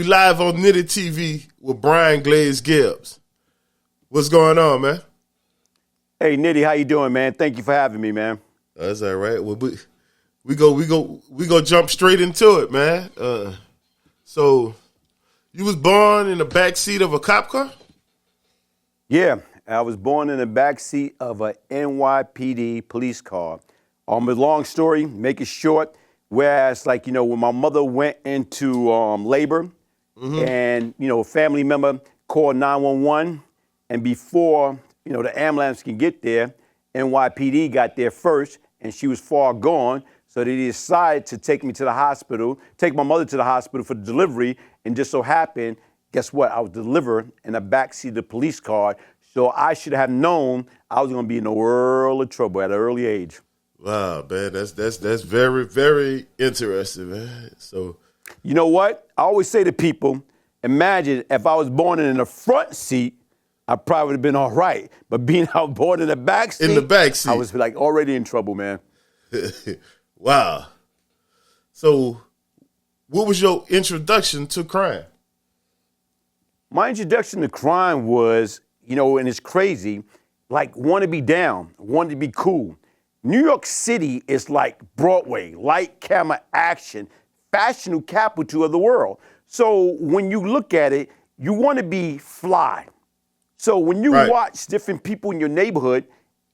live on NITTY TV with Brian Glaze Gibbs. What's going on, man? Hey, Nitty, how you doing, man? Thank you for having me, man. That's all right. Well, we go jump straight into it, man. So, you was born in the backseat of a cop car? Yeah, I was born in the backseat of a NYPD police car. A long story, make it short. Whereas, like, you know, when my mother went into labor, and, you know, a family member called 911, and before, you know, the ambulance can get there, NYPD got there first, and she was far gone, so they decided to take me to the hospital, take my mother to the hospital for the delivery, and just so happened, guess what? I was delivered in the backseat of the police car, so I should have known I was going to be in a world of trouble at an early age. Wow, man, that's very, very interesting, man. So, you know what? I always say to people, imagine if I was born in the front seat, I probably would have been all right. But being out born in the back seat, I was like already in trouble, man. Wow. So, what was your introduction to crime? My introduction to crime was, you know, and it's crazy, like want to be down, want to be cool. New York City is like Broadway, light camera action, fashion capital of the world. So when you look at it, you want to be fly. So when you watch different people in your neighborhood,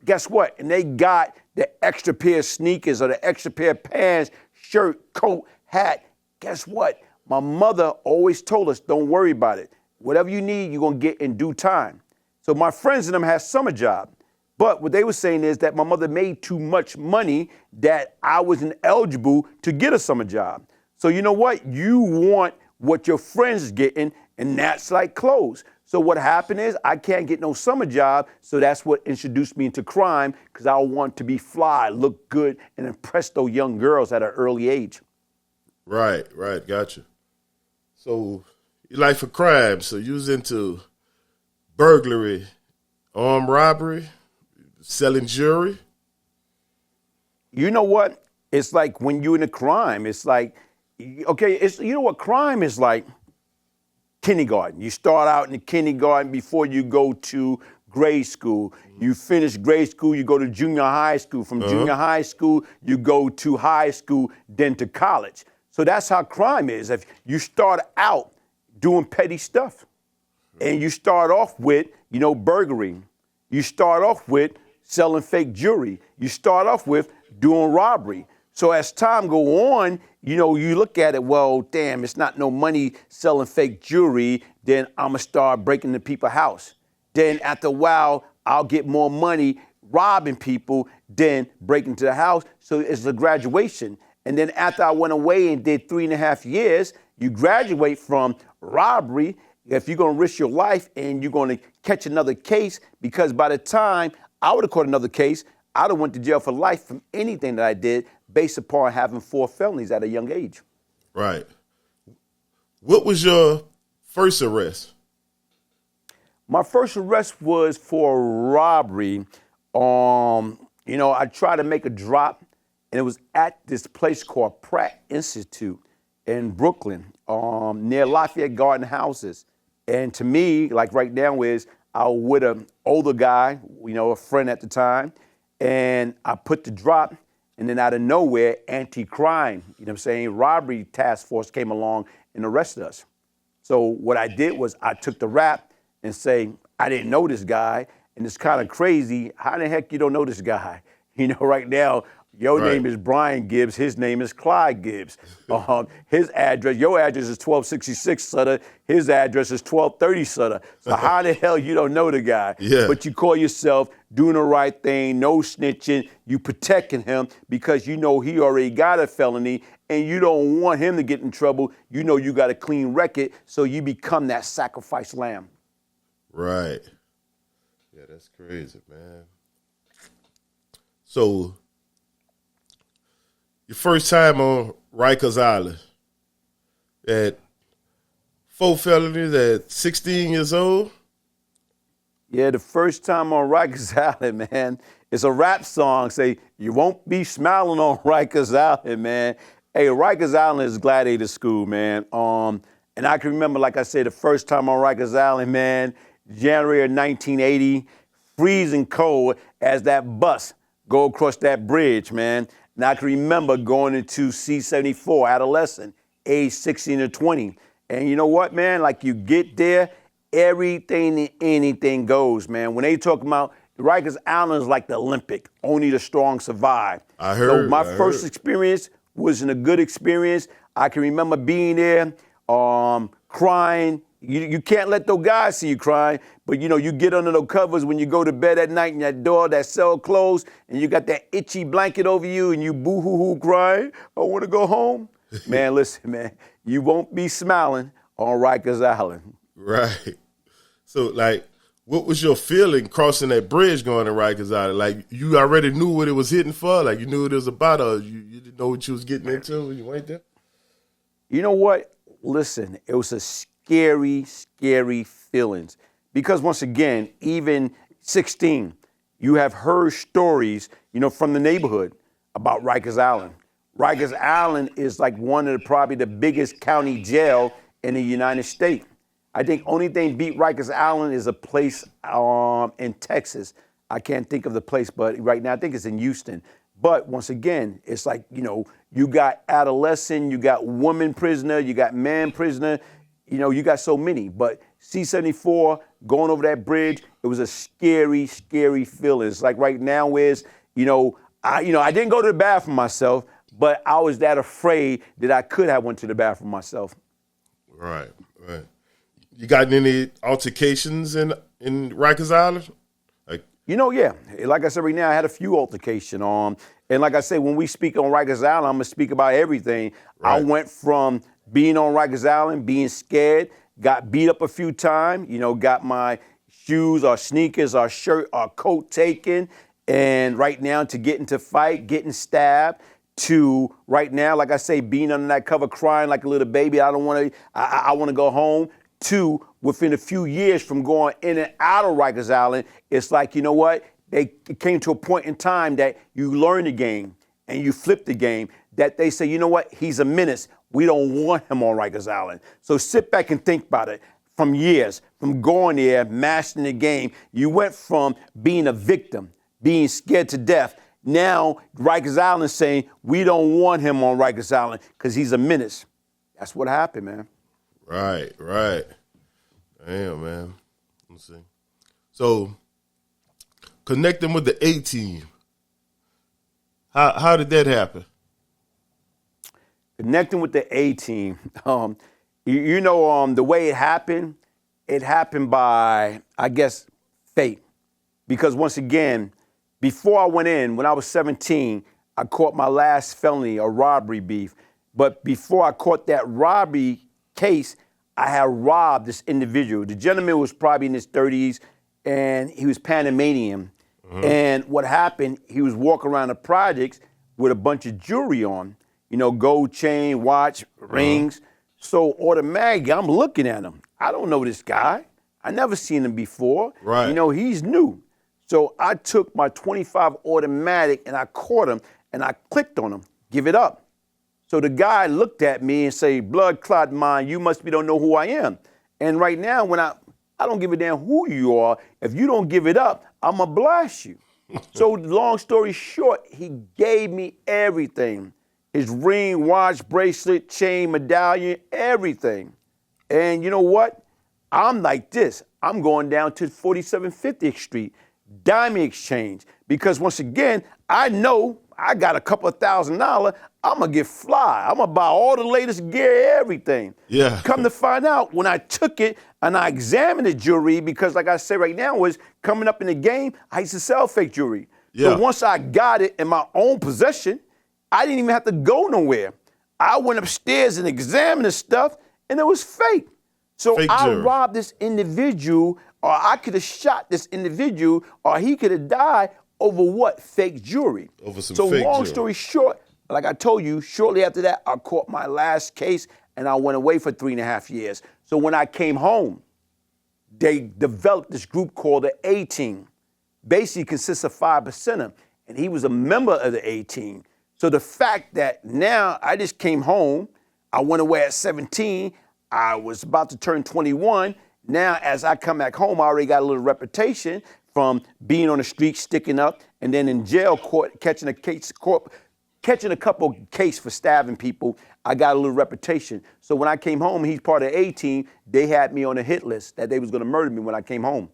guess what? And they got the extra pair of sneakers or the extra pair of pants, shirt, coat, hat. Guess what? My mother always told us, don't worry about it. Whatever you need, you're going to get in due time. So my friends and them had summer jobs. But what they were saying is that my mother made too much money that I wasn't eligible to get a summer job. So you know what? You want what your friends is getting, and that's like clothes. So what happened is I can't get no summer job, so that's what introduced me into crime, because I want to be fly, look good, and impress those young girls at an early age. Right, gotcha. So your life of crime, so you was into burglary, armed robbery, selling jewelry? You know what? It's like when you're in a crime, it's like, okay, you know what crime is like? Kindergarten. You start out in the kindergarten before you go to grade school. You finish grade school, you go to junior high school. From junior high school, you go to high school, then to college. So that's how crime is. If you start out doing petty stuff, and you start off with, you know, burglary. You start off with selling fake jewelry. You start off with doing robbery. So as time go on, you know, you look at it, well, damn, it's not no money selling fake jewelry, then I'm gonna start breaking into people's house. Then after a while, I'll get more money robbing people than breaking into the house. So it's a graduation. And then after I went away and did 3.5 years, you graduate from robbery. If you're gonna risk your life and you're gonna catch another case, because by the time I would have caught another case, I'd have went to jail for life from anything that I did based upon having 4 felonies at a young age. Right. What was your first arrest? My first arrest was for robbery. You know, I tried to make a drop, and it was at this place called Pratt Institute in Brooklyn, near Lafayette Garden Houses. And to me, like right now is, I was with an older guy, you know, a friend at the time, and I put the drop, and then out of nowhere, anti-crime, you know what I'm saying, robbery task force came along and arrested us. So what I did was I took the rap and say, I didn't know this guy, and it's kind of crazy. How the heck you don't know this guy? You know, right now, your name is Brian Gibbs, his name is Clyde Gibbs. His address, your address is 1266 Sutter, his address is 1230 Sutter. So how the hell you don't know the guy? Yeah. But you call yourself doing the right thing, no snitching, you protecting him because you know he already got a felony and you don't want him to get in trouble. You know you got a clean record, so you become that sacrificed lamb. Right. Yeah, that's crazy, man. So, your first time on Rikers Island at 4 felonies at 16 years old? Yeah, the first time on Rikers Island, man. It's a rap song, say, you won't be smiling on Rikers Island, man. Hey, Rikers Island is gladiator school, man. And I can remember, like I said, the first time on Rikers Island, man, January of 1980, freezing cold as that bus go across that bridge, man. And I can remember going into C-74, adolescent, age 16 or 20. And you know what, man? Like you get there, everything and anything goes, man. When they talk about Rikers Island is like the Olympic, only the strong survive. I heard. So my first experience wasn't a good experience. I can remember being there, crying. You can't let those guys see you crying, but you know, you get under those covers when you go to bed at night and that door, that cell closed, and you got that itchy blanket over you and you boo-hoo-hoo crying, I want to go home. Man, listen, man, you won't be smiling on Rikers Island. Right. So, like, what was your feeling crossing that bridge going to Rikers Island? Like, you already knew what it was hitting for? Like, you knew what it was about, or you didn't know what you was getting into when you went there? You know what? Listen, it was a scary, scary feelings. Because once again, even 16, you have heard stories, you know, from the neighborhood about Rikers Island. Rikers Island is like one of probably the biggest county jail in the United States. I think only thing beat Rikers Island is a place in Texas. I can't think of the place, but right now I think it's in Houston. But once again, it's like, you know, you got adolescent, you got woman prisoner, you got man prisoner, you know, you got so many. But C-74, going over that bridge, it was a scary, scary feeling. It's like right now is, I didn't go to the bathroom myself, but I was that afraid that I could have went to the bathroom myself. Right, right. You got any altercations in Rikers Island? Yeah. Like I said, right now I had a few altercations. And like I said, when we speak on Rikers Island, I'm gonna speak about everything. Right. I went from being on Rikers Island, being scared, got beat up a few times, got my shoes or sneakers or shirt or coat taken, and right now to get into fight, getting stabbed, to right now, like I say, being under that cover crying like a little baby, I want to go home, to within a few years from going in and out of Rikers Island, it's like, you know what? It came to a point in time that you learn the game and you flip the game, that they say, you know what? He's a menace. We don't want him on Rikers Island. So sit back and think about it. From years, from going there, mastering the game, you went from being a victim, being scared to death. Now, Rikers Island is saying, we don't want him on Rikers Island because he's a menace. That's what happened, man. Right. Damn, man. Let's see. So, connecting with the A-team, how did that happen? Connecting with the A-team, the way it happened by, I guess, fate. Because once again, before I went in, when I was 17, I caught my last felony, a robbery beef. But before I caught that robbery case, I had robbed this individual. The gentleman was probably in his 30s, and he was Panamanian. Mm-hmm. And what happened, he was walking around the projects with a bunch of jewelry on, gold chain, watch, rings. So automatically, I'm looking at him. I don't know this guy. I never seen him before. Right. He's new. So I took my .25 automatic and I caught him and I clicked on him, give it up. So the guy looked at me and say, blood clot mine, you must be don't know who I am. And right now, when I don't give a damn who you are, if you don't give it up, I'm gonna blast you. So long story short, he gave me everything. His ring, watch, bracelet, chain, medallion, everything. And you know what? I'm like this. I'm going down to 4750th Street, Diamond Exchange, because once again, I know I got a couple of $1,000. I'm gonna get fly. I'm gonna buy all the latest gear, everything. Yeah. Come to find out, when I took it and I examined the jewelry, because like I said right now, was coming up in the game, I used to sell fake jewelry. Yeah. So once I got it in my own possession, I didn't even have to go nowhere. I went upstairs and examined the stuff, and it was fake. So fake I robbed this individual, or I could have shot this individual, or he could have died over what? Fake jewelry. Over some so fake long jewelry. Story short, like I told you, shortly after that, I caught my last case, and I went away for 3.5 years. So when I came home, they developed this group called the A-Team. Basically consists of 5%, and he was a member of the A-Team. So the fact that now I just came home, I went away at 17, I was about to turn 21. Now, as I come back home, I already got a little reputation from being on the street, sticking up, and then in jail court, catching a couple cases for stabbing people. I got a little reputation. So when I came home, he's part of A team. They had me on a hit list that they was going to murder me when I came home.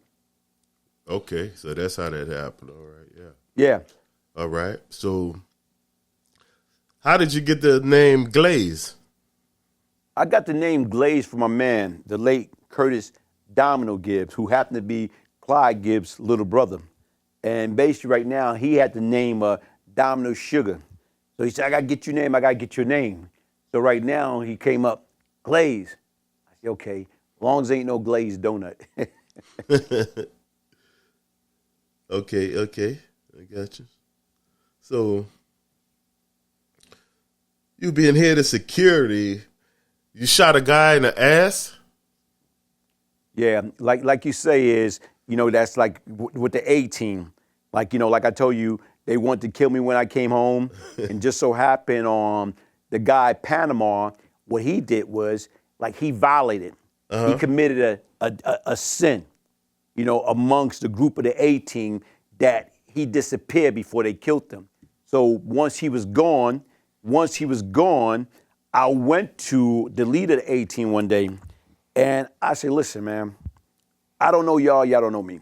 Okay, so that's how that happened. All right, yeah. Yeah. All right. So how did you get the name Glaze? I got the name Glaze from my man, the late Curtis Domino Gibbs, who happened to be Clyde Gibbs' little brother. And basically right now, he had the name Domino Sugar. So he said, I got to get your name, I got to get your name. So right now, he came up, Glaze. I said, okay, as long as ain't no glazed donut. Okay, I got you. So you being head of security, you shot a guy in the ass? Yeah, like you say is, that's like with the A team. Like, like I told you, they wanted to kill me when I came home. And just so happened the guy Panama, what he did was, like, he violated. He committed a sin, amongst the group of the A team that he disappeared before they killed him. So once he was gone, I went to the leader of the A team one day, and I said, listen, man, I don't know y'all don't know me.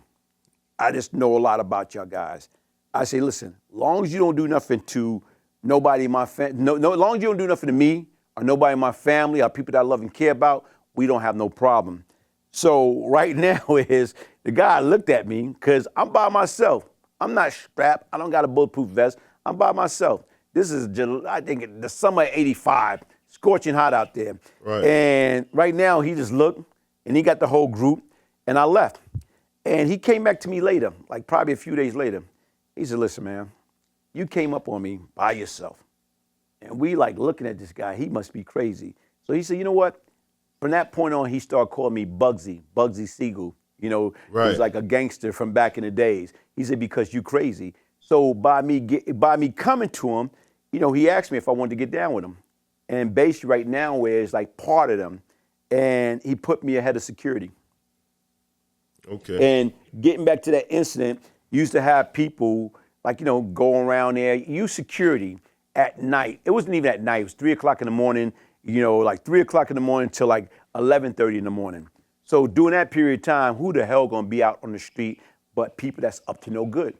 I just know a lot about y'all guys. I say, listen, long as you don't do nothing to nobody in my family, long as you don't do nothing to me or nobody in my family or people that I love and care about, we don't have no problem. So right now is the guy looked at me because I'm by myself. I'm not strapped. I don't got a bulletproof vest. I'm by myself. This is, I think, the summer of '85, scorching hot out there. Right. And right now he just looked and he got the whole group and I left. And he came back to me later, like probably a few days later. He said, listen, man, you came up on me by yourself. And we like looking at this guy, he must be crazy. So he said, you know what? From that point on, he started calling me Bugsy Siegel. Right. He was like a gangster from back in the days. He said, because you crazy. So by me coming to him, he asked me if I wanted to get down with him. And basically right now where it's like part of them, and he put me ahead of security. Okay. And getting back to that incident, used to have people like, going around there, use security at night. It wasn't even at night. It was 3 o'clock in the morning, like 3 o'clock in the morning till like 11:30 in the morning. So during that period of time, who the hell gonna be out on the street but people that's up to no good?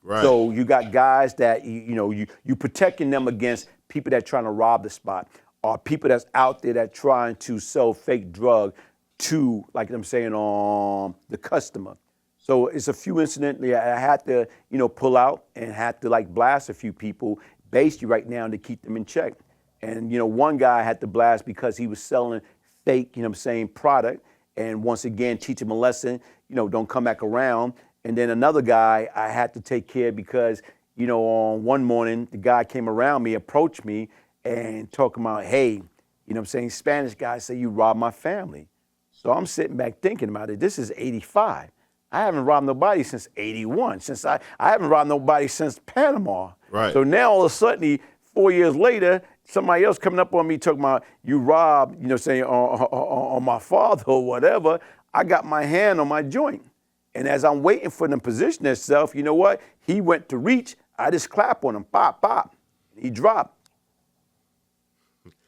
Right. So you got guys that, you protecting them against people that trying to rob the spot or people that's out there that trying to sell fake drug to, like I'm saying, the customer. So it's a few incidents I had to, pull out and had to like blast a few people basically right now to keep them in check. And, one guy I had to blast because he was selling fake, product. And once again, teach him a lesson, don't come back around. And then another guy I had to take care of because, on one morning, the guy came around me, approached me and talking about, hey, Spanish guy say you robbed my family. So I'm sitting back thinking about it. This is '85. I haven't robbed nobody since '81. I haven't robbed nobody since Panama. Right. So now all of a sudden, 4 years later, somebody else coming up on me talking about you robbed, on my father or whatever. I got my hand on my joint. And as I'm waiting for them to position themselves, you know what? He went to reach. I just clap on him. Pop, pop. He dropped.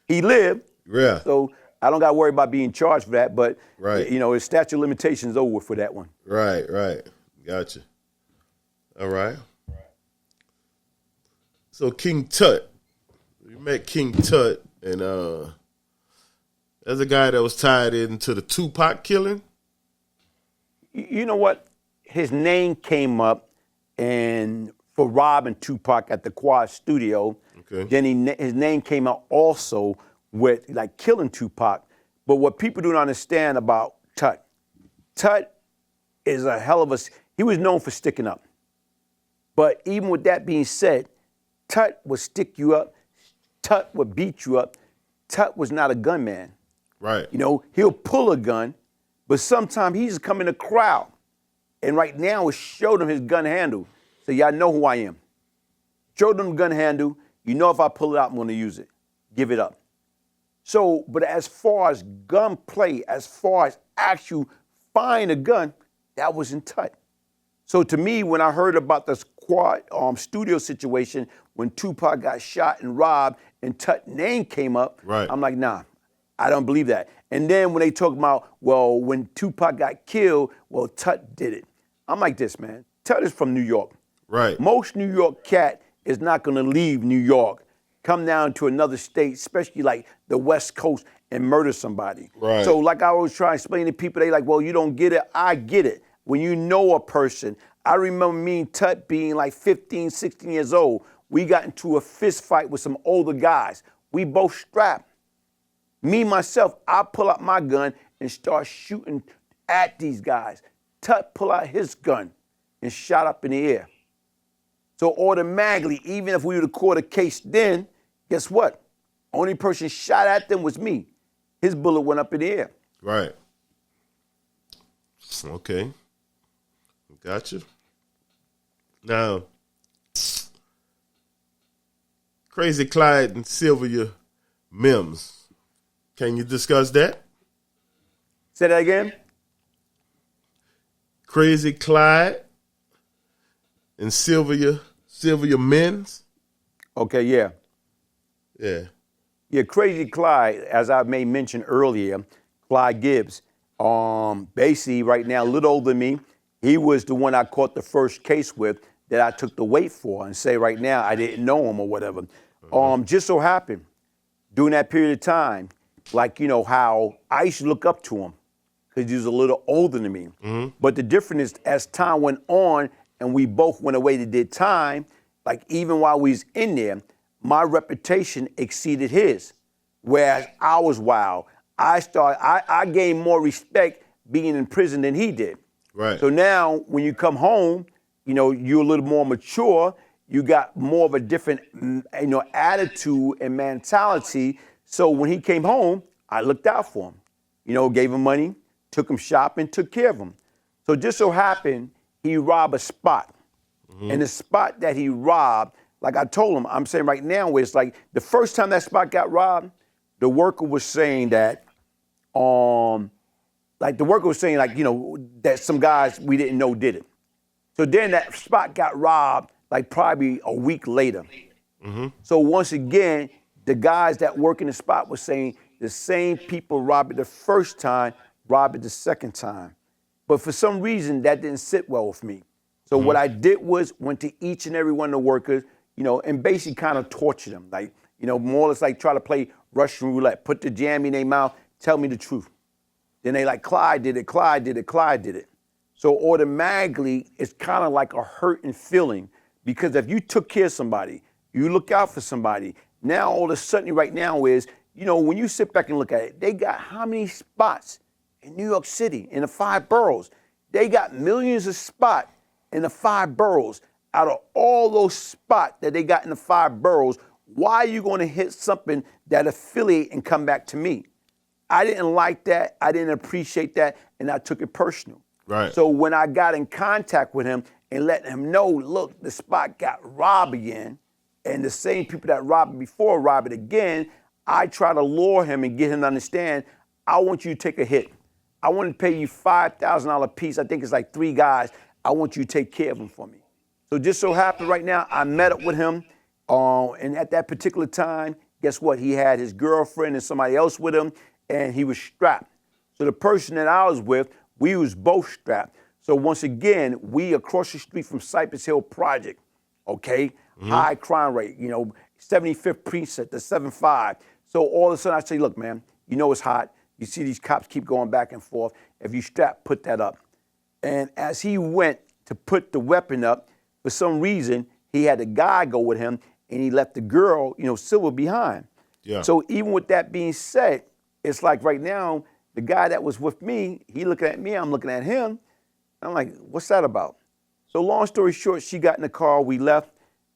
He lived. Yeah. So I don't got to worry about being charged for that. But, right. His statute of limitations over for that one. Right. Gotcha. All right. So King Tut. You met King Tut, and there's a guy that was tied into the Tupac killing. You know what? His name came up and for robbing Tupac at the Quad Studio. Okay. Then his name came out also with like killing Tupac. But what people don't understand about Tut is a hell of he was known for sticking up. But even with that being said, Tut would stick you up. Tut would beat you up. Tut was not a gunman. Right. He'll pull a gun, but sometimes he just come in the crowd. And right now, it showed him his gun handle. So y'all know who I am. Showed him the gun handle. You know if I pull it out, I'm going to use it. Give it up. So, but as far as gunplay, as far as actual firing a gun, that wasn't Tut. So to me, when I heard about the Squad studio situation, when Tupac got shot and robbed and Tut's name came up, right. I'm like, nah, I don't believe that. And then when they talk about, well, when Tupac got killed, well, Tut did it. I'm like this, man. Tut is from New York. Right. Most New York cat is not gonna leave New York, come down to another state, especially like the West Coast, and murder somebody. Right. So like I always try to explain to people, they like, well, you don't get it. I get it. When you know a person, I remember me and Tut being like 15, 16 years old. We got into a fist fight with some older guys. We both strapped. Me, myself, I pull out my gun and start shooting at these guys. Tut pull out his gun and shot up in the air. So automatically, even if we would have caught a case then, guess what? Only person shot at them was me. His bullet went up in the air. Right. Okay. Gotcha. Now, Crazy Clyde and Sylvia Mims. Can you discuss that? Say that again? Crazy Clyde and Sylvia Mims. Okay, yeah. Yeah. Yeah, Crazy Clyde, as I may mention earlier, Clyde Gibbs, basically right now, a little older than me, he was the one I caught the first case with that I took the weight for and say right now I didn't know him or whatever. Just so happened, during that period of time, like, you know, how I used to look up to him because he was a little older than me. Mm-hmm. But the difference is as time went on and we both went away to did time, like even while we was in there, my reputation exceeded his. Whereas I was wild. I gained more respect being in prison than he did. Right. So now when you come home, you know, you're a little more mature, you got more of a different, you know, attitude and mentality. So when he came home, I looked out for him. You know, gave him money, took him shopping, took care of him. So just so happened, he robbed a spot. Mm-hmm. And the spot that he robbed, like I told him, I'm saying right now, it's like the first time that spot got robbed, the worker was saying that, you know, that some guys we didn't know did it. So then that spot got robbed like probably a week later. Mm-hmm. So once again, the guys that work in the spot were saying the same people robbed it the first time, robbed it the second time. But for some reason, that didn't sit well with me. So what I did was went to each and every one of the workers, you know, and basically kind of tortured them. Like, you know, more or less like try to play Russian roulette, put the jam in their mouth, tell me the truth. Then they like, Clyde did it, Clyde did it, Clyde did it. So automatically, it's kind of like a hurting feeling because if you took care of somebody, you look out for somebody, now all of a sudden right now is, you know, when you sit back and look at it, they got how many spots in New York City, in the 5 boroughs? They got millions of spots in the 5 boroughs. Out of all those spots that they got in the 5 boroughs, why are you going to hit something that affiliate and come back to me? I didn't like that. I didn't appreciate that, and I took it personal. Right. So when I got in contact with him and let him know, look, the spot got robbed again, and the same people that robbed it before robbed it again, I try to lure him and get him to understand, I want you to take a hit. I want to pay you $5,000 a piece. I think it's like 3 guys. I want you to take care of them for me. So just so happened right now, I met up with him, and at that particular time, guess what? He had his girlfriend and somebody else with him, and he was strapped. So the person that I was with, we was both strapped. So once again, we across the street from Cypress Hill Project, okay? High crime rate, you know, 75th precinct, the 7-5. So all of a sudden I say, look, man, you know it's hot. You see these cops keep going back and forth. If you strap, put that up. And as he went to put the weapon up, for some reason, he had a guy go with him and he left the girl, you know, Silver behind. Yeah. So even with that being said, it's like right now, the guy that was with me, he looking at me, I'm looking at him. I'm like, what's that about? So long story short, she got in the car, we left,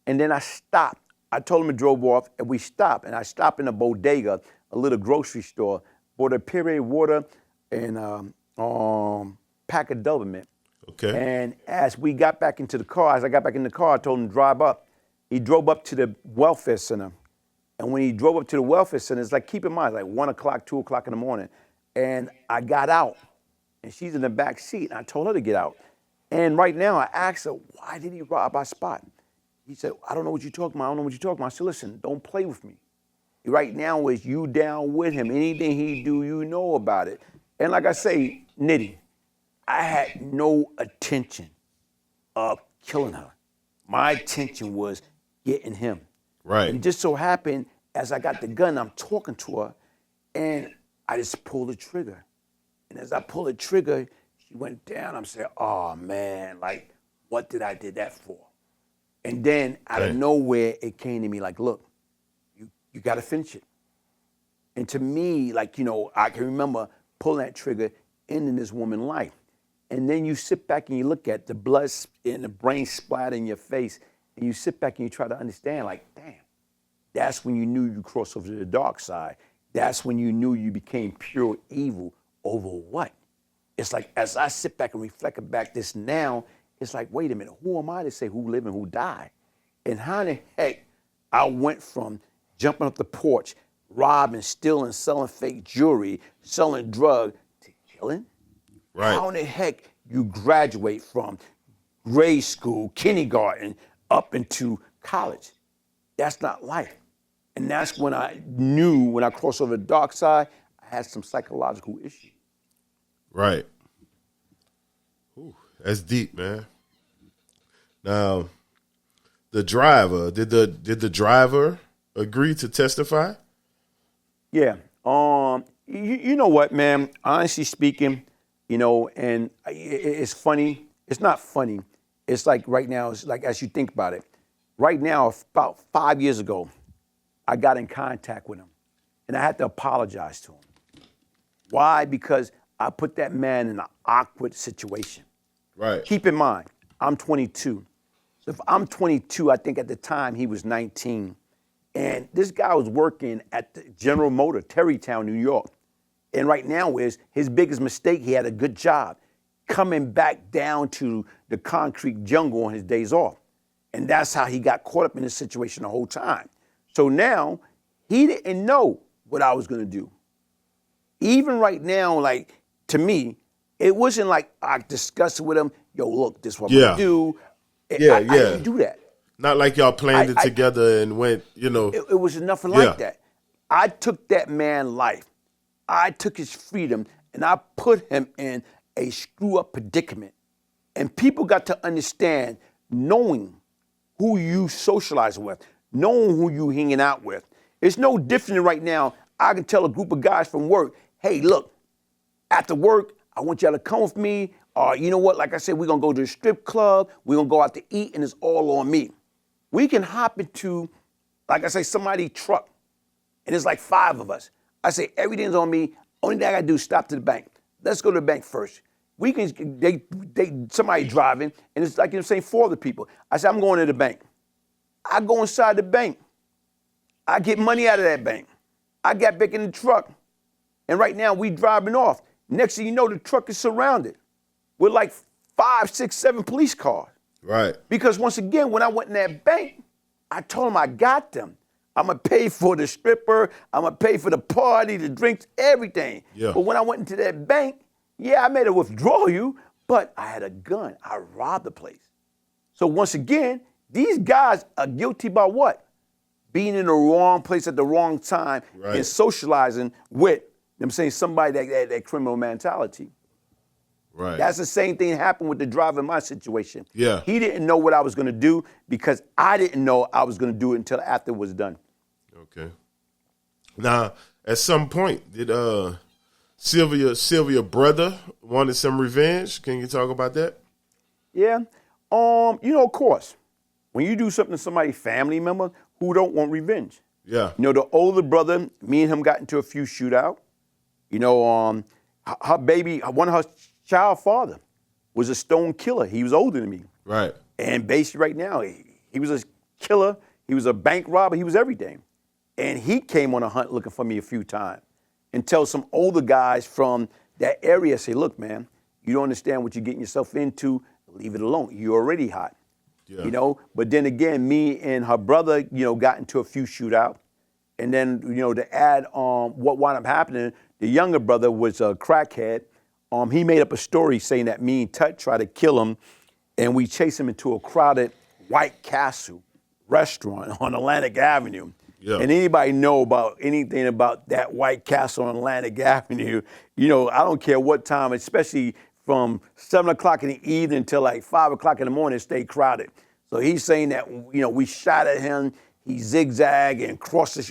and then I stopped. I told him to drove off, and we stopped. And I stopped in a bodega, a little grocery store, bought a Perrier water and pack of Doberman. Okay. And as we got back into the car, as I got back in the car, I told him to drive up. He drove up to the welfare center. And when he drove up to the welfare center, it's like, keep in mind, it's like 1 o'clock, 2 o'clock in the morning. And I got out, and she's in the back seat, and I told her to get out. And right now, I asked her, why did he rob our spot? He said, I don't know what you're talking about. I don't know what you're talking about. I said, listen, don't play with me. Right now is you down with him. Anything he do, you know about it. And like I say, Nitty, I had no intention of killing her. My intention was getting him. Right. And it just so happened, as I got the gun, I'm talking to her, and I just pulled the trigger. And as I pulled the trigger, she went down. I'm saying, oh, man, like, what did I did that for? And then out of nowhere, it came to me like, look, you got to finish it. And to me, like, you know, I can remember pulling that trigger, ending this woman's life. And then you sit back and you look at the blood and the brain splat in your face, and you sit back and you try to understand, like, damn, that's when you knew you crossed over to the dark side. That's when you knew you became pure evil over what? It's like, as I sit back and reflect back this now, it's like, wait a minute, who am I to say who live and who die? And how the heck I went from jumping up the porch, robbing, stealing, selling fake jewelry, selling drugs, to killing? Right. How in the heck you graduate from grade school, kindergarten, up into college? That's not life. And that's when I knew, when I crossed over the dark side, I had some psychological issues. Right. Ooh, that's deep, man. Now, the driver, did the driver agree to testify? Yeah. You know what, man? Honestly speaking, you know, and it's funny. It's not funny. It's like right now, it's like as you think about it, right now, about 5 years ago, I got in contact with him, and I had to apologize to him. Why? Because I put that man in an awkward situation. Right. Keep in mind, I'm 22. So if I'm 22, I think at the time he was 19. And this guy was working at the General Motor, Terrytown, New York. And right now is his biggest mistake, he had a good job, coming back down to the concrete jungle on his days off. And that's how he got caught up in this situation the whole time. So now, he didn't know what I was gonna do. Even right now, like, to me, it wasn't like I discussed it with him, yo, look, this is what I'm gonna do. I didn't do that. Not like y'all planned it together and went, you know. It was nothing like that. I took that man's life. I took his freedom, and I put him in a screw-up predicament. And people got to understand, knowing who you socialize with, knowing who you hanging out with. It's no different than right now. I can tell a group of guys from work, hey, look, after work, I want y'all to come with me. You know what? Like I said, we're going to go to the strip club. We're going to go out to eat, and it's all on me. We can hop into, like I say, somebody's truck, and it's like 5 of us. I say, everything's on me. Only thing I got to do is stop to the bank. Let's go to the bank first. We can, somebody driving, and it's like, you know, saying 4 other people. I say, I'm going to the bank. I go inside the bank. I get money out of that bank. I got back in the truck. And right now, we driving off. Next thing you know, the truck is surrounded with like 5, 6, 7 police cars. Right. Because once again, when I went in that bank, I told them I got them. I'm going to pay for the stripper. I'm going to pay for the party, the drinks, everything. Yeah. But when I went into that bank, yeah, I made a withdrawal you, but I had a gun. I robbed the place. So once again, these guys are guilty by what? Being in the wrong place at the wrong time and socializing with, I'm saying, somebody that criminal mentality. Right. That's the same thing that happened with the driver in my situation. Yeah. He didn't know what I was going to do because I didn't know I was going to do it until after it was done. Okay. Now, at some point, did Sylvia brother wanted some revenge? Can you talk about that? Yeah. You know, of course, when you do something to somebody's family member, who don't want revenge? Yeah. You know, the older brother, me and him got into a few shootout. You know, her baby, one of her child father was a stone killer. He was older than me. Right. And basically right now, he was a killer. He was a bank robber. He was everything. And he came on a hunt looking for me a few times until some older guys from that area say, look, man, you don't understand what you're getting yourself into. Leave it alone. You're already hot. Yeah. You know, but then again, me and her brother, you know, got into a few shootouts. And then, to add what wound up happening, the younger brother was a crackhead. He made up a story saying that me and Tut tried to kill him, and we chased him into a crowded White Castle restaurant on Atlantic Avenue. Yeah. And anybody know about anything about that White Castle on Atlantic Avenue, I don't care what time, especially from 7 o'clock in the evening until like 5 o'clock in the morning, it stayed crowded. So he's saying that, we shot at him, he zigzagged and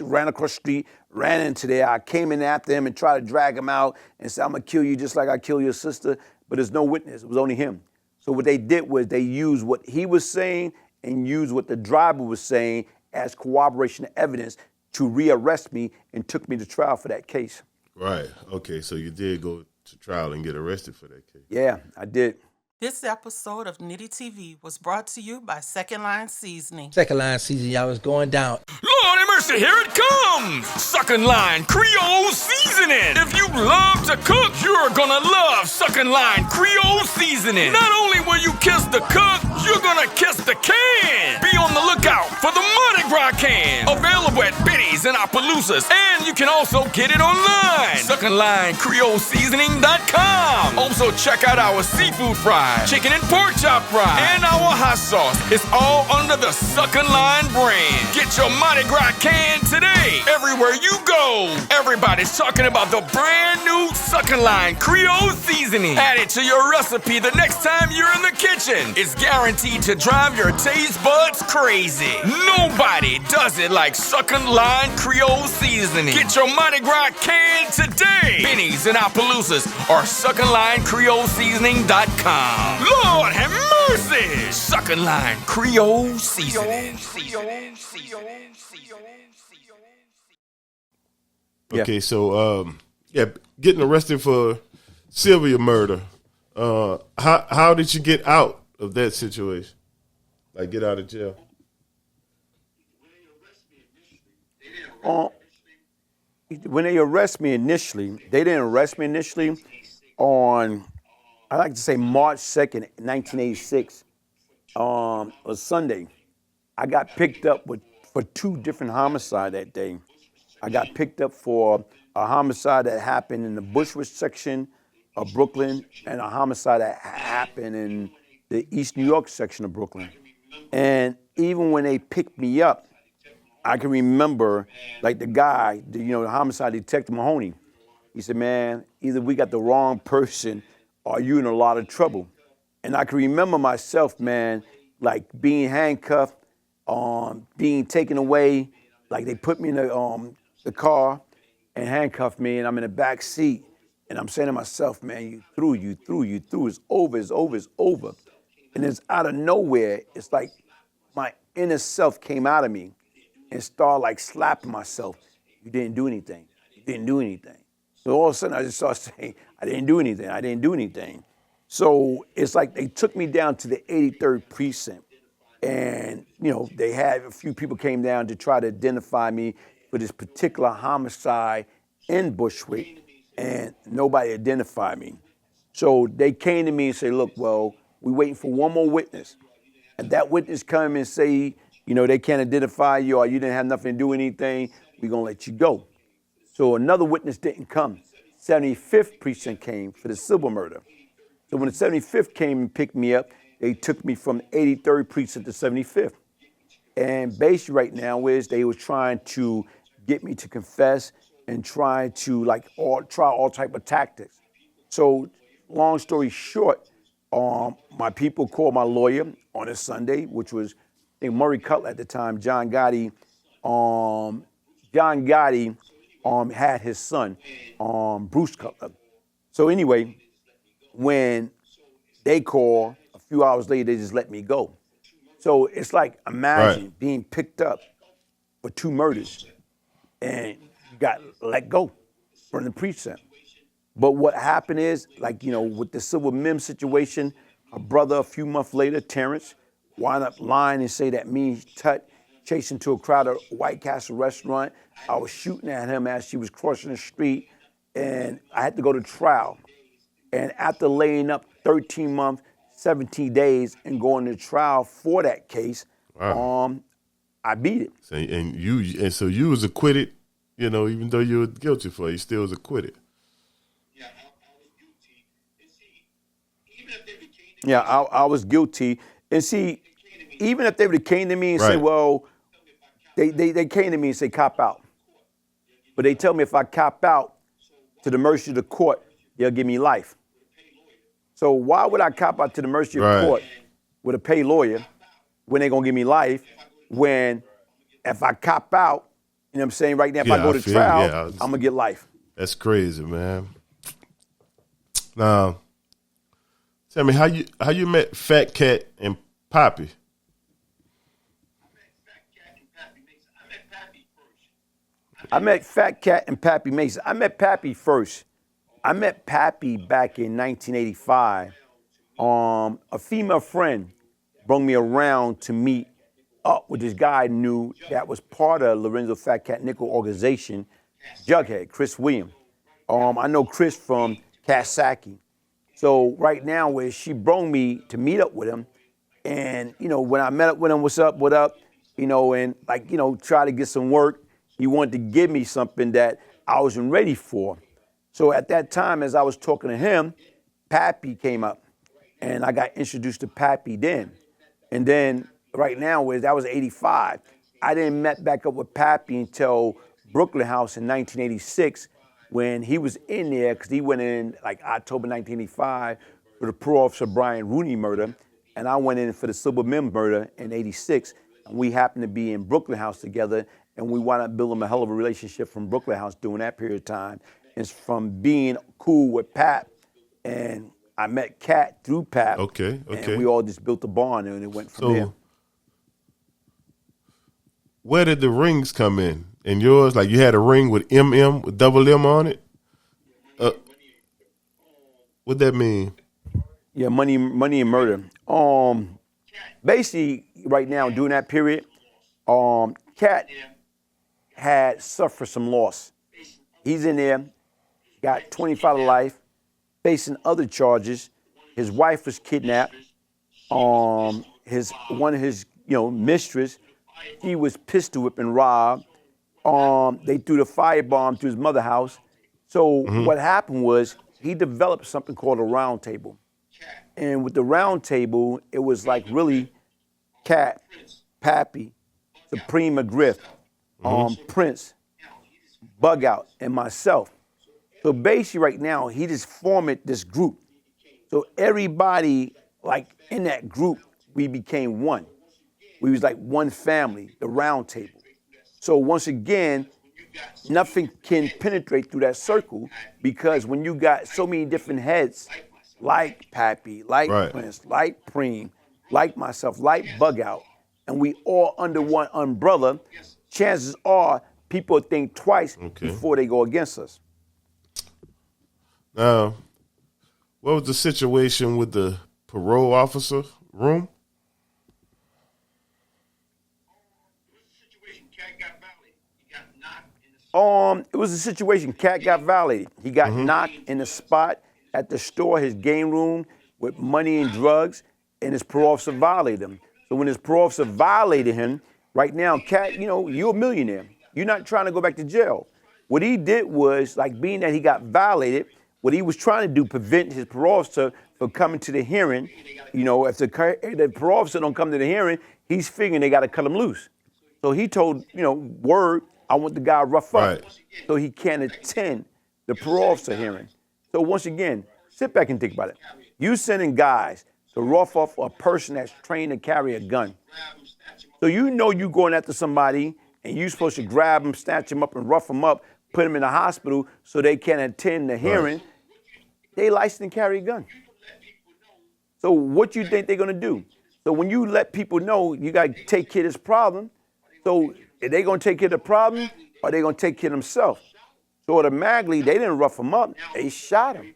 ran across the street, ran into there. I came in after him and tried to drag him out and said, I'm gonna kill you just like I killed your sister, but there's no witness, it was only him. So what they did was they used what he was saying and used what the driver was saying as corroboration evidence to rearrest me and took me to trial for that case. Right. Okay. So you did go to trial and get arrested for that case. Yeah, I did. This episode of NITTY TV was brought to you by Second Line Seasoning. Second Line Seasoning, y'all, is going down. Lord have mercy, here it comes! Second Line Creole Seasoning. If you love to cook, you're gonna love Second Line Creole Seasoning. Not only will you kiss the cook, you're gonna kiss the can. Be on the lookout for the Mardi Gras can. Available at Benny's and Opelousas. And you can also get it online. SecondLineCreoleSeasoning.com. Also check out our seafood fries, chicken and pork chop fries, and our hot sauce. It's all under the Second Line brand. Get your Mardi Gras can today. Everywhere you go, everybody's talking about the brand new Second Line Creole Seasoning. Add it to your recipe the next time you're in the kitchen. It's guaranteed to drive your taste buds crazy. Nobody does it like Second Line Creole Seasoning. Get your Mardi Gras can today. Benny's and Opelousas or SecondLineCreoleSeasoning.com. Lord have mercy! Second Line Creole Seasoning. Okay, so getting arrested for Sylvia murder. How did you get out of that situation? Like get out of jail? When they arrest me initially, they didn't arrest me initially on, I like to say March 2nd, 1986, a Sunday. I got picked up for 2 different homicides that day. I got picked up for a homicide that happened in the Bushwick section of Brooklyn and a homicide that happened in the East New York section of Brooklyn. And even when they picked me up, I can remember, like the guy, the homicide detective Mahoney, he said, man, either we got the wrong person or you in a lot of trouble. And I can remember myself, man, like being handcuffed, being taken away, like they put me in the car and handcuffed me, and I'm in the back seat, and I'm saying to myself, man, you through, it's over. And it's out of nowhere, it's like my inner self came out of me and started like slapping myself. You didn't do anything. So all of a sudden I just started saying, I didn't do anything. So it's like they took me down to the 83rd precinct, and they had a few people came down to try to identify me for this particular homicide in Bushwick, and nobody identified me. So they came to me and said, look, well, we're waiting for one more witness. And that witness come and say, they can't identify you or you didn't have nothing to do with anything, we're gonna let you go. So another witness didn't come. 75th precinct came for the civil murder. So when the 75th came and picked me up, they took me from 83rd precinct to 75th. And basically right now is they were trying to get me to confess and try to try all type of tactics. So long story short, my people called my lawyer on a Sunday, which was I think Murray Cutler at the time, John Gotti. John Gotti had his son, Bruce Cutler. So anyway, when they called, a few hours later, they just let me go. So it's like, imagine being picked up for 2 murders and you got let go from the precinct. But what happened is, with the Civil Mim situation, a brother a few months later, Terrence, wound up lying and say that me and Tut chasing to a crowded White Castle restaurant. I was shooting at him as she was crossing the street, and I had to go to trial. And after laying up 13 months, 17 days, and going to trial for that case, I beat it. So you was acquitted You know, even though you were guilty for it, you still was acquitted. Yeah, I was guilty. And see, even if they became the I was guilty. And see, even if they would have came to me and say, well, they came to me and say, cop out. But they tell me if I cop out to the mercy of the court, they'll give me life. So why would I cop out to the mercy of the court with a pay lawyer when they're going to give me life when if I cop out, you know what I'm saying, right now, if I go to trial, I'm going to get life. That's crazy, man. Now, tell me how you met Fat Cat and Poppy? I met Fat Cat and Pappy Mason. I met Pappy first. I met Pappy back in 1985. A female friend brought me around to meet up with this guy I knew that was part of Lorenzo Fat Cat Nickel organization, Jughead, Chris Williams. I know Chris from Kasaki. So right now, where she brought me to meet up with him, and you know, when I met up with him, what's up, what up, you know, and like, you know, try to get some work. He wanted to give me something that I wasn't ready for. So at that time, as I was talking to him, Pappy came up, and I got introduced to Pappy then. And then right now, that was 85. I didn't met back up with Pappy until Brooklyn House in 1986 when he was in there because he went in like October 1985 for the parole officer Brian Rooney murder, and I went in for the Silver Mim murder in 86. And we happened to be in Brooklyn House together, and we wound up building a hell of a relationship from Brooklyn House during that period of time. It's from being cool with Pap, and I met Cat through Pap. Okay. And we all just built a bond, and it went from there. Where did the rings come in? And yours, like you had a ring with MM, with double M on it? What that mean? Yeah, money and murder. Basically, right now, during that period, Cat had suffered some loss. He's in there, got 25 to life, facing other charges. His wife was kidnapped. One of his mistress, he was pistol whipped and robbed. They threw the firebomb to his mother's house. So what happened was he developed something called a round table. And with the round table, it was like really Cat, Pappy, Supreme McGriff, Prince, Bug Out, and myself. So basically right now, he just formed this group. So everybody, like in that group, we became one. We was like one family, the round table. So once again, nothing can penetrate through that circle because when you got so many different heads, like Pappy, like Prince, like Preem, like myself, like Bug Out, and we all under one umbrella, chances are people think twice before they go against us. Now, what was the situation with the parole officer room? It was a situation. Cat got violated. He got knocked in the spot at the store, his game room, with money and drugs, and his parole officer violated him. So when his parole officer violated him, right now, Cat, you're a millionaire. You're not trying to go back to jail. What he did was, like, being that he got violated, what he was trying to do, prevent his parole officer from coming to the hearing. If the parole officer don't come to the hearing, he's figuring they got to cut him loose. So he told, word, I want the guy rough up so he can't attend the parole officer hearing. So once again, sit back and think about it. You sending guys to rough up a person that's trained to carry a gun. So you going after somebody and you're supposed to grab them, snatch them up and rough them up, put them in the hospital so they can't attend the hearing. They licensed to carry a gun. So what you think they're going to do? So when you let people know you got to take care of this problem, so are they going to take care of the problem or are they going to take care of themselves? So automatically, they didn't rough him up. They shot him.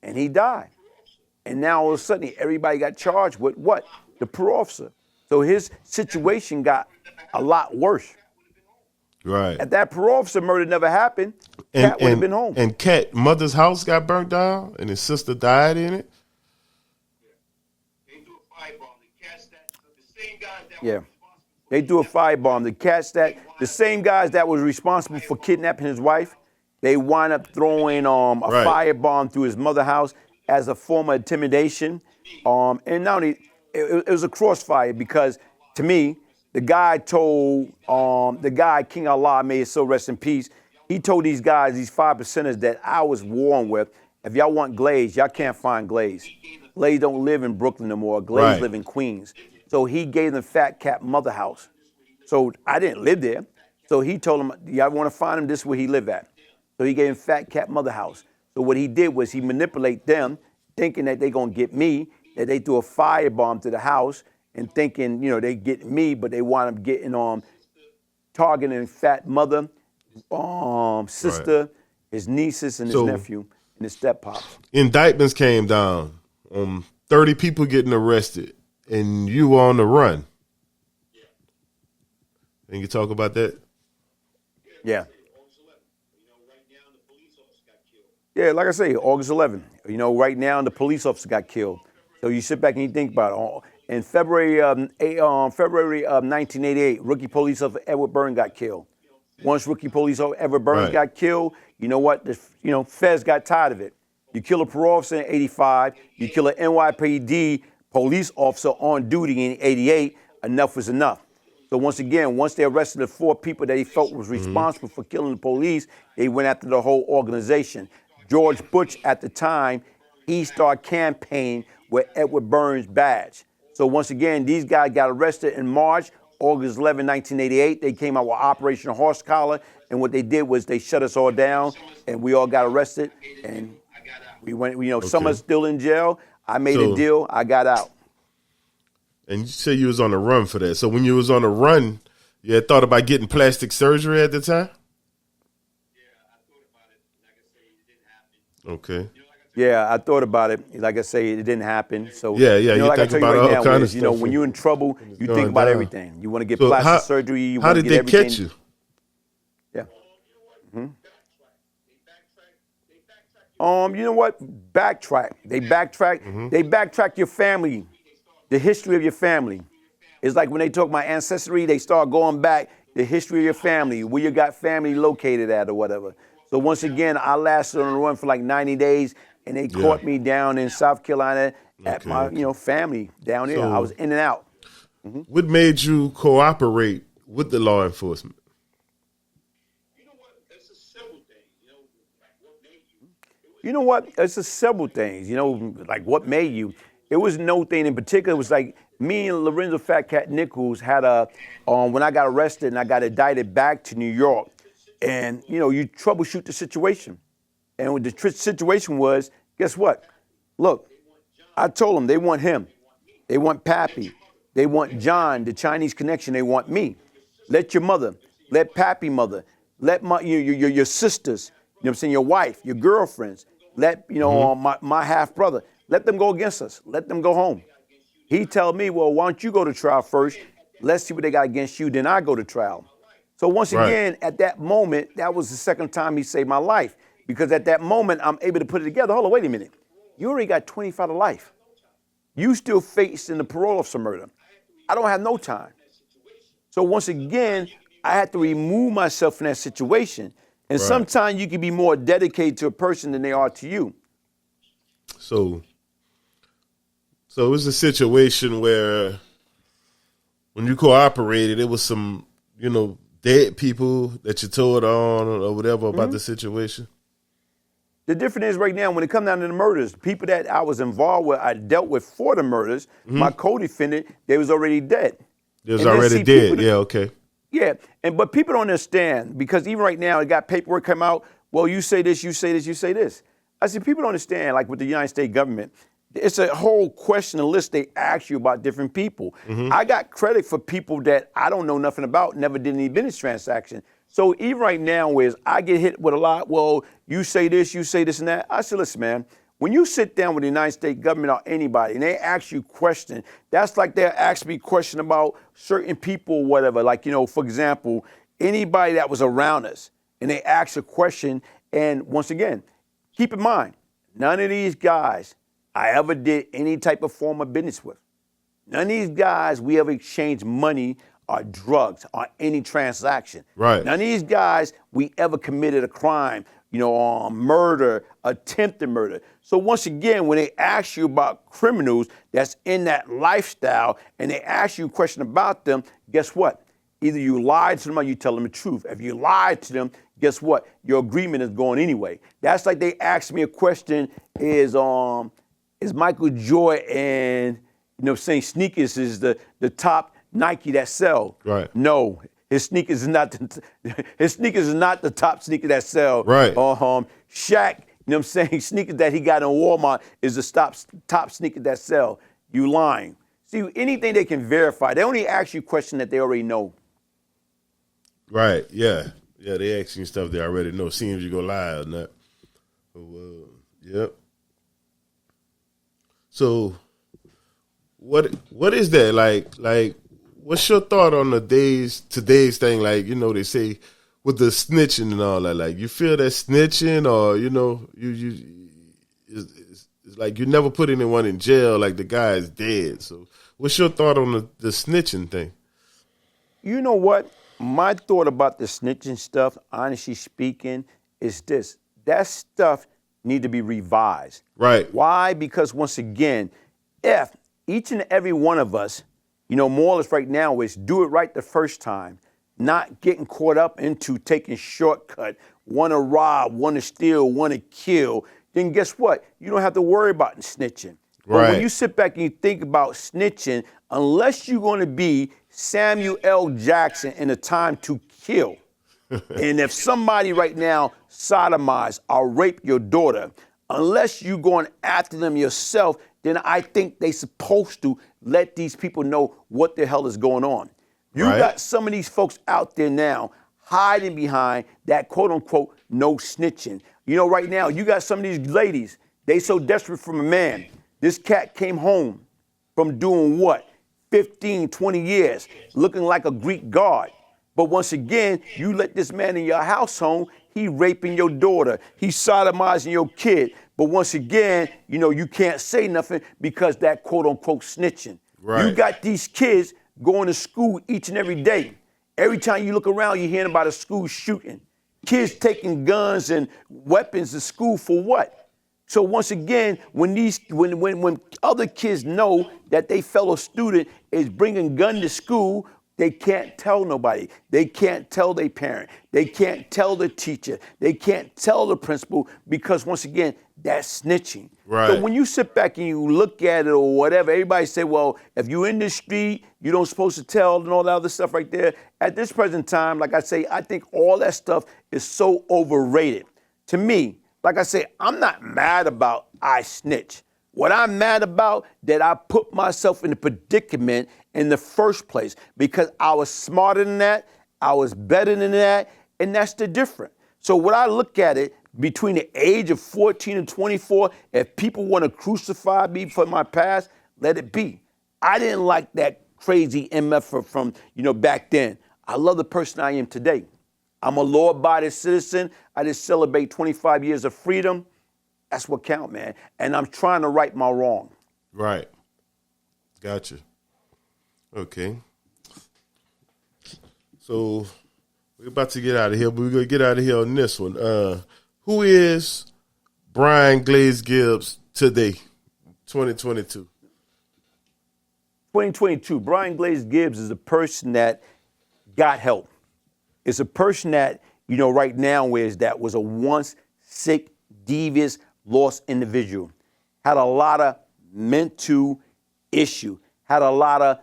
And he died. And now all of a sudden, everybody got charged with what? The parole officer. So his situation got a lot worse. Right. If that parole officer murder never happened, Cat would have been home. And Cat, mother's house got burnt down and his sister died in it? Yeah. They threw a firebomb. The same guys that was responsible for kidnapping his wife, they wind up throwing a firebomb through his mother's house as a form of intimidation. And not only, it was a crossfire because, to me, the guy told, King Allah, may his soul rest in peace, he told these guys, these 5%ers that I was warring with, if y'all want Glaze, y'all can't find Glaze. Glaze don't live in Brooklyn no more. Glaze live in Queens. So he gave them Fat Cat Mother House. So I didn't live there. So he told them, y'all want to find him, this is where he live at. So he gave him Fat Cat Mother House. So what he did was he manipulate them, thinking that they going to get me, that they threw a firebomb to the house, and thinking, they get me, but they wind up getting targeting Fat Mother, sister, his nieces, and his nephew, and his step-pops. Indictments came down. 30 people getting arrested, and you were on the run. And you talk about that? Yeah. Yeah, like I say, August 11th. Right now the police officer got killed. So you sit back and you think about it. In February of 1988, rookie police officer Edward Burns got killed. Once rookie police officer Edward Burns got killed, you know what? Feds got tired of it. You kill a parole officer in 85. You kill an NYPD police officer on duty in 88. Enough was enough. So once they arrested the 4 people that he felt was responsible for killing the police, they went after the whole organization. George Bush at the time, he started campaigning with Edward Burns' badge. So once again, these guys got arrested in March, August 11, 1988. They came out with Operation Horse Collar, and what they did was they shut us all down, and we all got arrested, and we went, some are still in jail. I made a deal, I got out. And you say you was on the run for that. So when you was on the run, you had thought about getting plastic surgery at the time? Okay. Yeah, I thought about it. Like I say, it didn't happen. So you like think I tell you about right all now, kind of stuff. when you're in trouble, you think about everything. You want to get plastic surgery. You how want to did get they everything. catch you? Yeah. You know what? Backtrack. They backtrack. They backtrack your family, the history of your family. It's like when they talk about ancestry, they start going back the history of your family, where you got family located at or whatever. So once again, I lasted on the run for like 90 days, and they caught me down in South Carolina at my family down there. I was in and out. What made you cooperate with the law enforcement? You know what? It's a several things. Like what made you? It was no thing in particular. It was like me and Lorenzo Fat Cat Nichols had when I got arrested and I got indicted back to New York. And, you troubleshoot the situation. And what the situation was, guess what? Look, I told them they want him. They want Pappy. They want John, the Chinese connection. They want me. Let your mother, let Pappy mother, let your sisters, what I'm saying, your wife, your girlfriends, let, my half brother, let them go against us. Let them go home. He tell me, well, why don't you go to trial first? Let's see what they got against you. Then I go to trial. So once again, at that moment, that was the second time he saved my life. Because at that moment, I'm able to put it together. Hold on, wait a minute. You already got 25 to life. You still facing the parole officer murder. I don't have no time. So once again, I had to remove myself from that situation. And sometimes you can be more dedicated to a person than they are to you. So it was a situation where when you cooperated, it was some, dead people that you told on or whatever about the situation? The difference is right now, when it comes down to the murders, people that I was involved with, I dealt with for the murders, my co-defendant, they was already dead. They was already dead, okay. Yeah, but people don't understand, because even right now, it got paperwork come out, well, you say this, you say this, you say this. I said, people don't understand, like with the United States government, it's a whole question and list they ask you about different people. I got credit for people that I don't know nothing about, never did any business transaction. So even right now, whereas I get hit with a lot, well, you say this and that. I said, listen, man, when you sit down with the United States government or anybody and they ask you questions, that's like they're asking me question about certain people or whatever. Like, for example, anybody that was around us and they ask a question. And once again, keep in mind, none of these guys I ever did any type of form of business with. None of these guys we ever exchanged money or drugs or any transaction. Right. None of these guys we ever committed a crime, murder, attempted murder. So once again, when they ask you about criminals that's in that lifestyle and they ask you a question about them, guess what? Either you lied to them or you tell them the truth. If you lied to them, guess what? Your agreement is going anyway. That's like they asked me a question, is Michael Jordan, saying sneakers is the top Nike that sell? Right. No, his sneakers is not the top sneaker that sell. Right. Shaq, sneakers that he got in Walmart is the top sneaker that sell. You lying. See, anything they can verify, they only ask you a question that they already know. Right, yeah. Yeah, they asking stuff they already know. Seeing if you go lie or not. Yep. So, what is that like? What's your thought on today's thing? Like, they say with the snitching and all that. Like, you feel that snitching, or it's like you never put anyone in jail. Like the guy is dead. So, what's your thought on the snitching thing? You know what? My thought about the snitching stuff, honestly speaking, is this. That stuff need to be revised. Right. Why? Because once again, if each and every one of us, more or less right now is do it right the first time, not getting caught up into taking shortcut, want to rob, want to steal, want to kill, then guess what? You don't have to worry about snitching. But Right. when you sit back and you think about snitching, unless you're going to be Samuel L. Jackson in A Time to Kill, and if somebody right now sodomize or rape your daughter, unless you're going after them yourself, then I think they supposed to let these people know what the hell is going on. You Right. got some of these folks out there now hiding behind that quote unquote no snitching. Right now, you got some of these ladies, they so desperate from a man. This cat came home from doing what? 15, 20 years, looking like a Greek god. But once again, you let this man in your household, he raping your daughter, he sodomizing your kid. But once again, you can't say nothing because that quote unquote snitching. Right. You got these kids going to school each and every day. Every time you look around, you're hearing about a school shooting. Kids taking guns and weapons to school for what? So once again, when other kids know that their fellow student is bringing gun to school, they can't tell nobody. They can't tell their parent. They can't tell the teacher. They can't tell the principal because once again, that's snitching. Right. So when you sit back and you look at it or whatever, everybody say, well, if you're in the street, you don't supposed to tell and all that other stuff right there. At this present time, like I say, I think all that stuff is so overrated. To me, like I say, I'm not mad about I snitch. What I'm mad about that I put myself in a predicament in the first place because I was smarter than that, I was better than that, and that's the difference. So when I look at it, between the age of 14 and 24, if people want to crucify me for my past, let it be. I didn't like that crazy MF from back then. I love the person I am today. I'm a law-abiding citizen. I just celebrate 25 years of freedom. That's what counts, man. And I'm trying to right my wrong. Right. Gotcha. Okay. So we're about to get out of here, but we're going to get out of here on this one. Who is Brian Glaze Gibbs today, 2022? 2022, Brian Glaze Gibbs is a person that got help. It's a person that, right now was a once sick, devious, lost individual. Had a lot of mental issue, had a lot of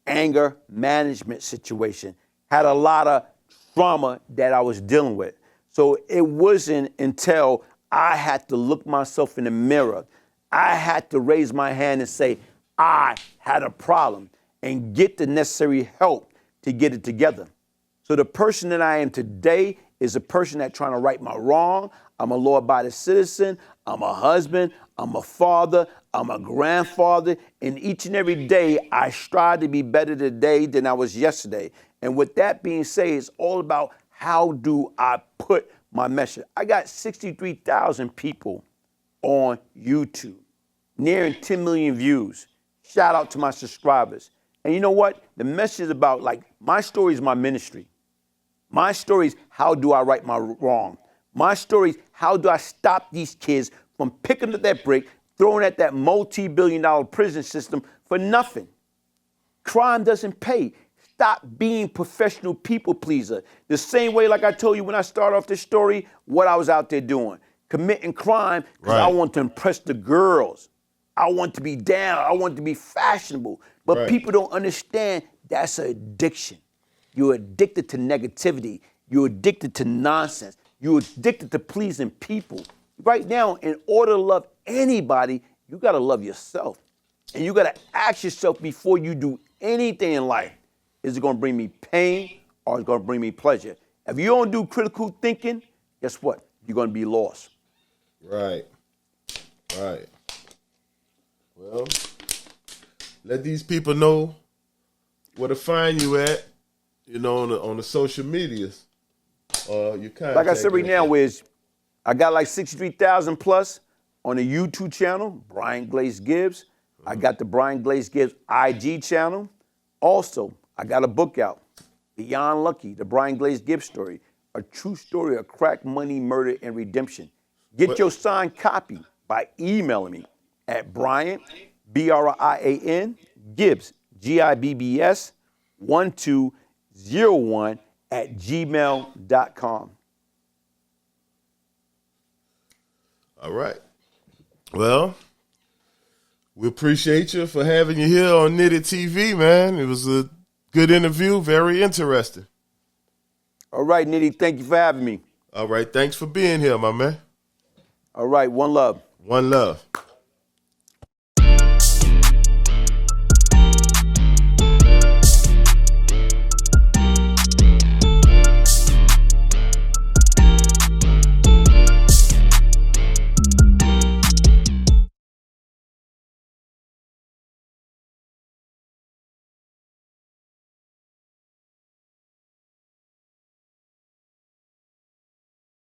anger management situation, had a lot of trauma that I was dealing with. So it wasn't until I had to look myself in the mirror, I had to raise my hand and say, I had a problem and get the necessary help to get it together. So the person that I am today is a person that's trying to right my wrong. I'm a law-abiding citizen. I'm a husband. I'm a father. I'm a grandfather. And each and every day, I strive to be better today than I was yesterday. And with that being said, it's all about how do I put my message. I got 63,000 people on YouTube, nearing 10 million views. Shout out to my subscribers. And you know what? The message is about, like, my story is my ministry. My story is how do I right my wrong. My story is how do I stop these kids from picking up that brick, throwing at that multi-billion-dollar prison system for nothing. Crime doesn't pay. Stop being professional people pleaser. The same way, like I told you when I started off this story, what I was out there doing. Committing crime because I want to impress the girls. I want to be down. I want to be fashionable. But people don't understand that's an addiction. You're addicted to negativity. You're addicted to nonsense. You're addicted to pleasing people. Right now, in order to love anybody, you got to love yourself. And you got to ask yourself before you do anything in life, is it going to bring me pain or is it going to bring me pleasure? If you don't do critical thinking, guess what? You're going to be lost. Right. Well, let these people know where to find you at, you know, on the social medias. Your contact. Like I said right now, I got like 63,000 plus on the YouTube channel, Brian Glaze Gibbs. I got the Brian Glaze Gibbs IG channel. Also, I got a book out, Beyond Lucky, the Brian Glaze Gibbs story, a true story of crack, money, murder, and redemption. Get your signed copy by emailing me at Brian, Brian, Gibbs, Gibbs, 1201 at gmail.com. All right. Well, we appreciate you for having you here on NITTY TV, man. It was a good interview, very interesting. All right, Nitty, thank you for having me. All right, thanks for being here, my man. All right, one love. One love.